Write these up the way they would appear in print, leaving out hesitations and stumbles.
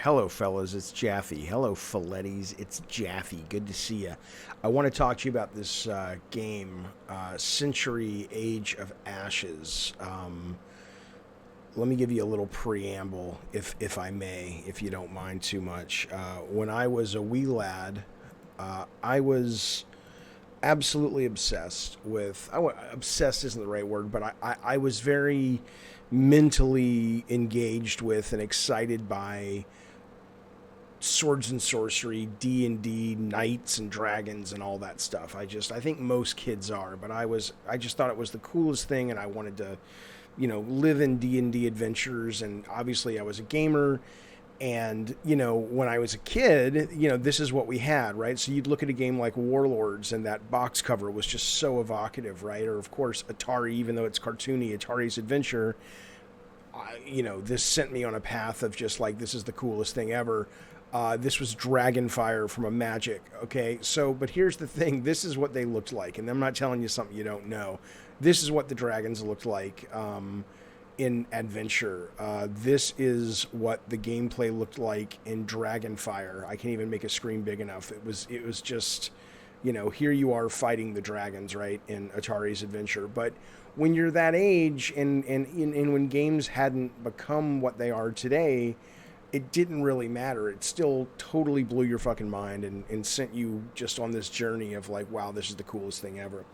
Hello, fellas. It's Jaffe. Hello, Filettis. It's Jaffe. Good to see you. I want to talk to you about this game, Century Age of Ashes. Let me give you a little preamble, if I may, if you don't mind too much. When I was a wee lad, I was absolutely obsessed with. Obsessed isn't the right word, but I was very mentally engaged with and excited by swords and sorcery, D&D, knights and dragons and all that stuff. I think most kids are, but I just thought it was the coolest thing, and I wanted to, live in D&D adventures. And obviously I was a gamer, and when I was a kid, this is what we had, right? So you'd look at a game like Warlords, and that box cover was just so evocative, right? Or of course Atari, even though it's cartoony, Atari's Adventure. This sent me on a path of just like, this is the coolest thing ever. This was Dragonfire from a Magic. Okay, so, but here's the thing. This is what they looked like. And I'm not telling you something you don't know. This is what the dragons looked like in Adventure. This is what the gameplay looked like in Dragonfire. I can't even make a screen big enough. It was just, here you are fighting the dragons, right, in Atari's Adventure. But when you're that age, and when games hadn't become what they are today, it didn't really matter. It still totally blew your fucking mind and sent you just on this journey of like, wow, this is the coolest thing ever.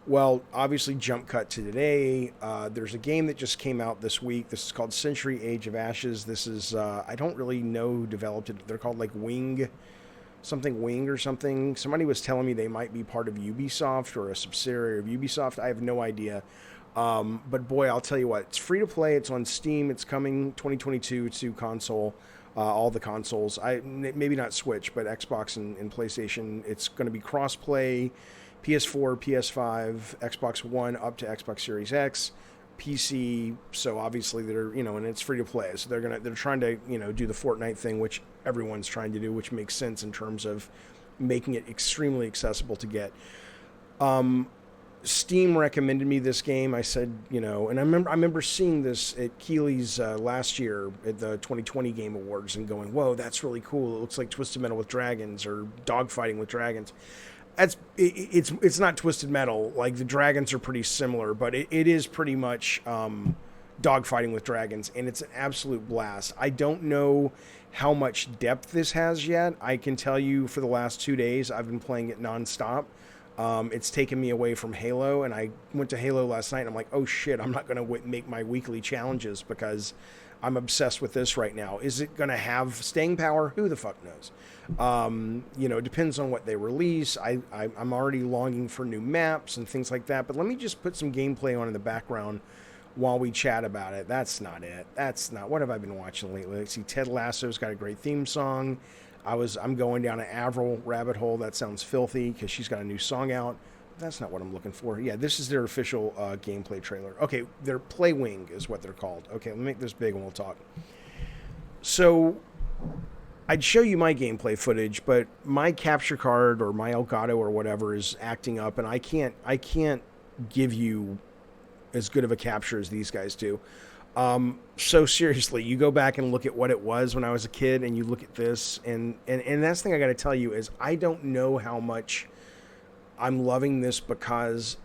Well, obviously, jump cut to today. There's a game that just came out this week. This is called Century Age of Ashes. This is, I don't really know who developed it. They're called like Wing or something. Somebody was telling me they might be part of Ubisoft or a subsidiary of Ubisoft. I have no idea. But boy, I'll tell you what, it's free to play. It's on Steam. It's coming 2022 to console, all the consoles. Maybe not Switch, but Xbox and PlayStation. It's going to be cross-play, PS4, PS5, Xbox One up to Xbox Series X, PC. So obviously and it's free to play. So they're trying to, do the Fortnite thing, which everyone's trying to do, which makes sense in terms of making it extremely accessible to get. Steam recommended me this game. I said, and I remember seeing this at Keeley's last year at the 2020 Game Awards and going, whoa, that's really cool. It looks like Twisted Metal with dragons or dogfighting with dragons. It's not Twisted Metal. Like, the dragons are pretty similar, but it is pretty much dogfighting with dragons, and it's an absolute blast. I don't know how much depth this has yet. I can tell you for the last 2 days, I've been playing it nonstop. It's taken me away from Halo, and I went to Halo last night, and I'm like, oh shit, I'm not going to make my weekly challenges because I'm obsessed with this right now. Is it going to have staying power? Who the fuck knows? It depends on what they release. I'm already longing for new maps and things like that, but let me just put some gameplay on in the background while we chat about it. That's not it. What have I been watching lately? Let's see, Ted Lasso's got a great theme song. I'm going down an Avril rabbit hole. That sounds filthy because she's got a new song out. That's not what I'm looking for. Yeah, this is their official gameplay trailer. Okay, their Playwing is what they're called. Okay, let me make this big and we'll talk. So, I'd show you my gameplay footage, but my capture card or my Elgato or whatever is acting up, and I can't give you as good of a capture as these guys do. So seriously, you go back and look at what it was when I was a kid, and you look at this, and that's the thing I got to tell you is I don't know how much I'm loving this because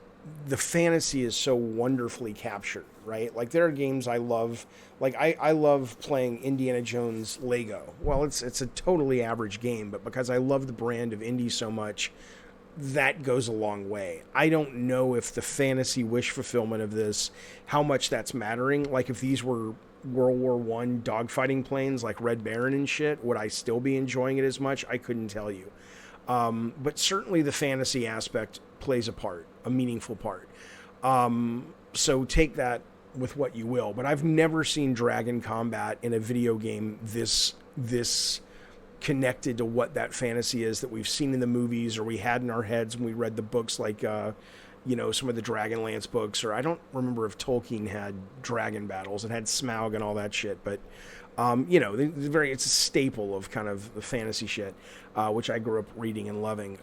the fantasy is so wonderfully captured, right? Like, there are games I love, like I love playing Indiana Jones Lego. Well, it's a totally average game, but because I love the brand of indie so much, that goes a long way. I don't know if the fantasy wish fulfillment of this, how much that's mattering. Like, if these were World War I dogfighting planes like Red Baron and shit, would I still be enjoying it as much? I couldn't tell you. But certainly the fantasy aspect plays a part, a meaningful part. So take that with what you will. But I've never seen dragon combat in a video game this connected to what that fantasy is that we've seen in the movies or we had in our heads when we read the books, like some of the Dragonlance books, or I don't remember if Tolkien had dragon battles. It had Smaug and all that shit, but it's a staple of kind of the fantasy shit, which I grew up reading and loving.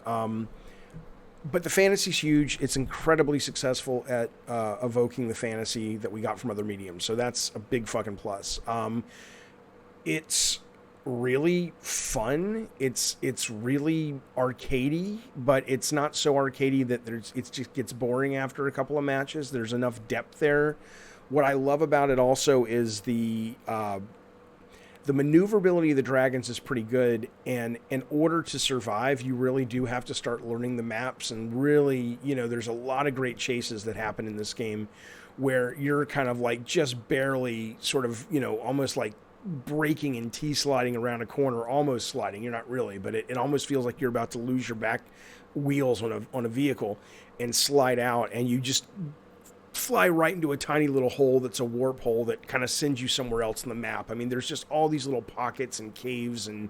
But the fantasy's huge. It's incredibly successful at evoking the fantasy that we got from other mediums, so that's a big fucking plus. It's really fun. It's really arcadey, but it's not so arcadey that it just gets boring after a couple of matches. There's enough depth there. What I love about it also is the maneuverability of the dragons is pretty good, and in order to survive, you really do have to start learning the maps, and really, there's a lot of great chases that happen in this game where you're kind of like just barely sort of, almost like braking and T-sliding around a corner, almost sliding. You're not really, but it almost feels like you're about to lose your back wheels on a vehicle and slide out, and you just fly right into a tiny little hole that's a warp hole that kind of sends you somewhere else on the map. I mean, there's just all these little pockets and caves and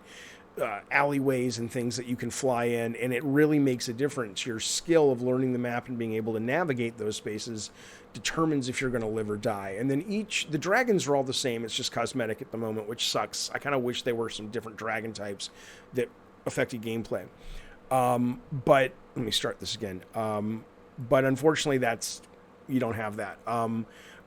alleyways and things that you can fly in, and it really makes a difference. Your skill of learning the map and being able to navigate those spaces determines if you're going to live or die. And then the dragons are all the same. It's just cosmetic at the moment, which sucks. I kind of wish there were some different dragon types that affected gameplay. But let me start this again. But unfortunately, you don't have that.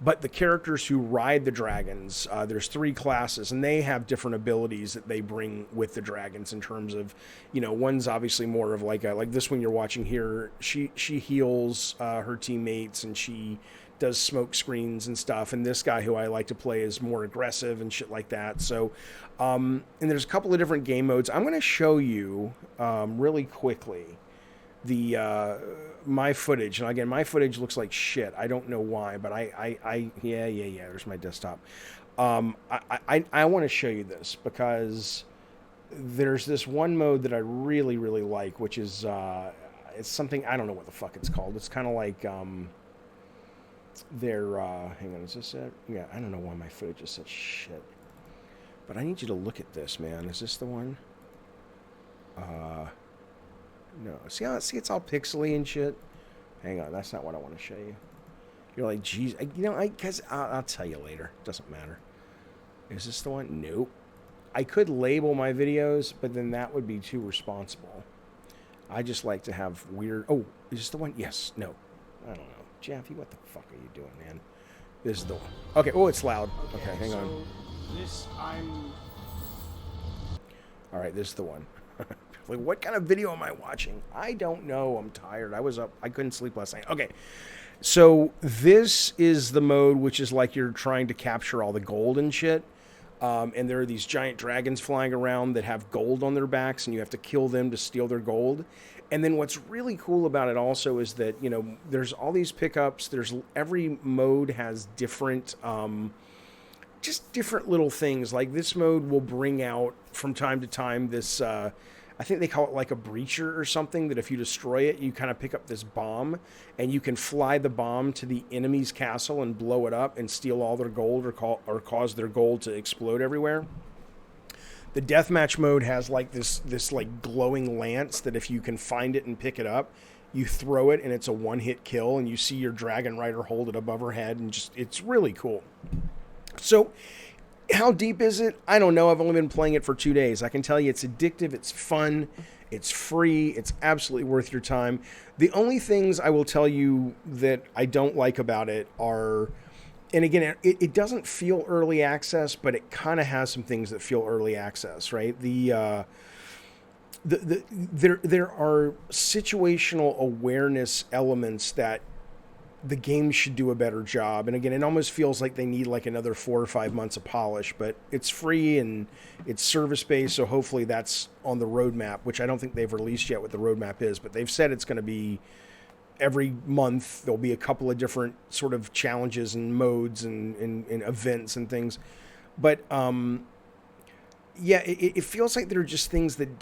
But the characters who ride the dragons, there's 3 classes, and they have different abilities that they bring with the dragons in terms of, one's obviously more of like this one you're watching here. She heals her teammates, and she does smoke screens and stuff. And this guy who I like to play is more aggressive and shit like that. So, and there's a couple of different game modes. I'm going to show you really quickly my footage. And again, my footage looks like shit. I don't know why, but yeah, there's my desktop. I want to show you this because there's this one mode that I really, really like, which is, it's something, I don't know what the fuck it's called. It's kind of like, hang on, is this it? Yeah, I don't know why my footage is such shit. But I need you to look at this, man. Is this the one? No. See, it's all pixely and shit? Hang on, that's not what I want to show you. You're like, geez, because I'll tell you later. Doesn't matter. Is this the one? Nope. I could label my videos, but then that would be too responsible. I just like to have weird... Oh, is this the one? Yes. No. I don't know. Jeffy, what the fuck are you doing, man? This is the one. Okay. Oh, it's loud. Okay, hang on. All right, this is the one. Like, what kind of video am I watching? I don't know. I'm tired. I was up. I couldn't sleep last night. Okay. So this is the mode which is like you're trying to capture all the gold and shit. And there are these giant dragons flying around that have gold on their backs, and you have to kill them to steal their gold. And then what's really cool about it also is that, there's all these pickups. Every mode has different, just different little things. Like this mode will bring out from time to time this, I think they call it like a breacher or something, that if you destroy it, you kind of pick up this bomb, and you can fly the bomb to the enemy's castle and blow it up and steal all their gold or cause their gold to explode everywhere. The deathmatch mode has like this like glowing lance that if you can find it and pick it up, you throw it and it's a one-hit kill, and you see your dragon rider hold it above her head, and it's really cool. So how deep is it? I don't know. I've only been playing it for 2 days. I can tell you it's addictive, it's fun, it's free, it's absolutely worth your time. The only things I will tell you that I don't like about it are, and again, it doesn't feel early access, but it kind of has some things that feel early access, right? There are situational awareness elements that the game should do a better job. And again, it almost feels like they need like another 4 or 5 months of polish, but it's free and it's service-based, so hopefully that's on the roadmap, which I don't think they've released yet what the roadmap is, but they've said it's going to be every month. There'll be a couple of different sort of challenges and modes and events and things. But yeah, it feels like there are just things that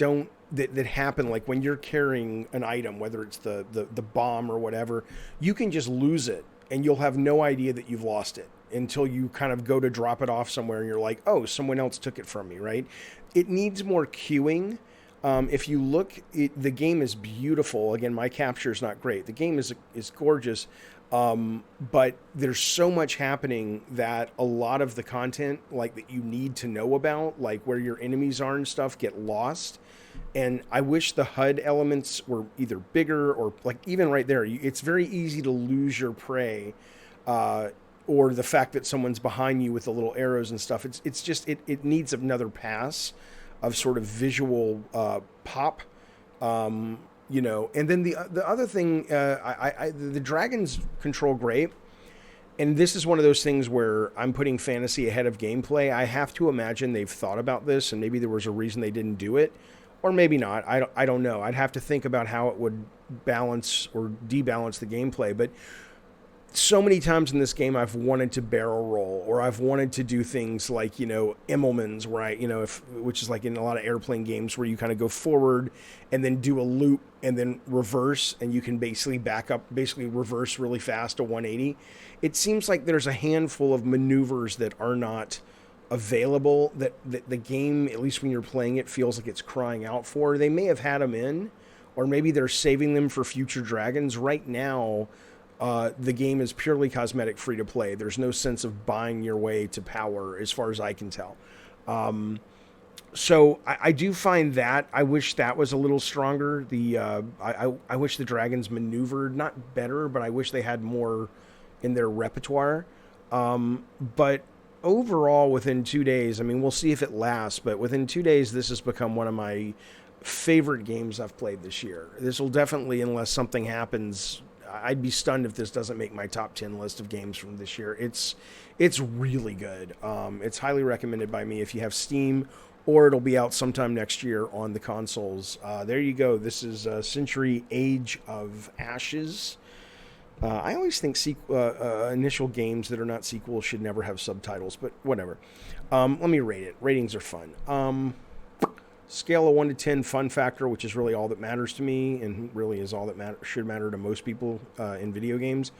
that happen, like when you're carrying an item, whether it's the bomb or whatever, you can just lose it and you'll have no idea that you've lost it until you kind of go to drop it off somewhere and you're like, oh, someone else took it from me, right? It needs more queuing. If you look, the game is beautiful. Again, my capture is not great. The game is gorgeous, but there's so much happening that a lot of the content, like that you need to know about, like where your enemies are and stuff, get lost. And I wish the HUD elements were either bigger or like even right there, it's very easy to lose your prey, or the fact that someone's behind you with the little arrows and stuff. It's just, it needs another pass. of sort of visual pop. You know, and then the other thing, the dragons control great, and this is one of those things where I'm putting fantasy ahead of gameplay. I have to imagine they've thought about this, and maybe there was a reason they didn't do it, or maybe not. I don't know. I'd have to think about how it would balance or debalance the gameplay, but so many times in this game I've wanted to barrel roll, or I've wanted to do things like, you know, Immelman's, where I, you know, which is like in a lot of airplane games where you kind of go forward and then do a loop and then reverse, and you can basically basically reverse really fast to 180. It seems like there's a handful of maneuvers that are not available that the game, at least when you're playing it, feels like it's crying out for. They may have had them in, or maybe they're saving them for future dragons. Right now, the game is purely cosmetic, free to play. There's no sense of buying your way to power, as far as I can tell. So I do find that I wish that was a little stronger. I wish the dragons maneuvered not better, but I wish they had more in their repertoire. But overall, within 2 days, I mean, we'll see if it lasts, but within 2 days, this has become one of my favorite games I've played this year. This will definitely, unless something happens, I'd be stunned if this doesn't make my top 10 list of games from this year. It's really good. It's highly recommended by me if you have Steam, or it'll be out sometime next year on the consoles. There you go. This is Century Age of Ashes. I always think initial games that are not sequels should never have subtitles, but whatever. Let me rate it. Ratings are fun. Scale of 1 to 10 fun factor, which is really all that matters to me, and really is all that should matter to most people in video games.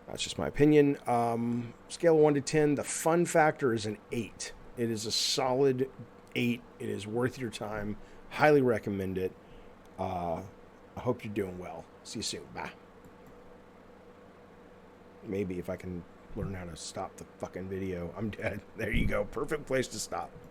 That's just my opinion. Scale of 1 to 10, the fun factor is an 8. It is a solid 8. It is worth your time. Highly recommend it. I hope you're doing well. See you soon. Bye. Maybe if I can learn how to stop the fucking video, I'm dead. There you go. Perfect place to stop.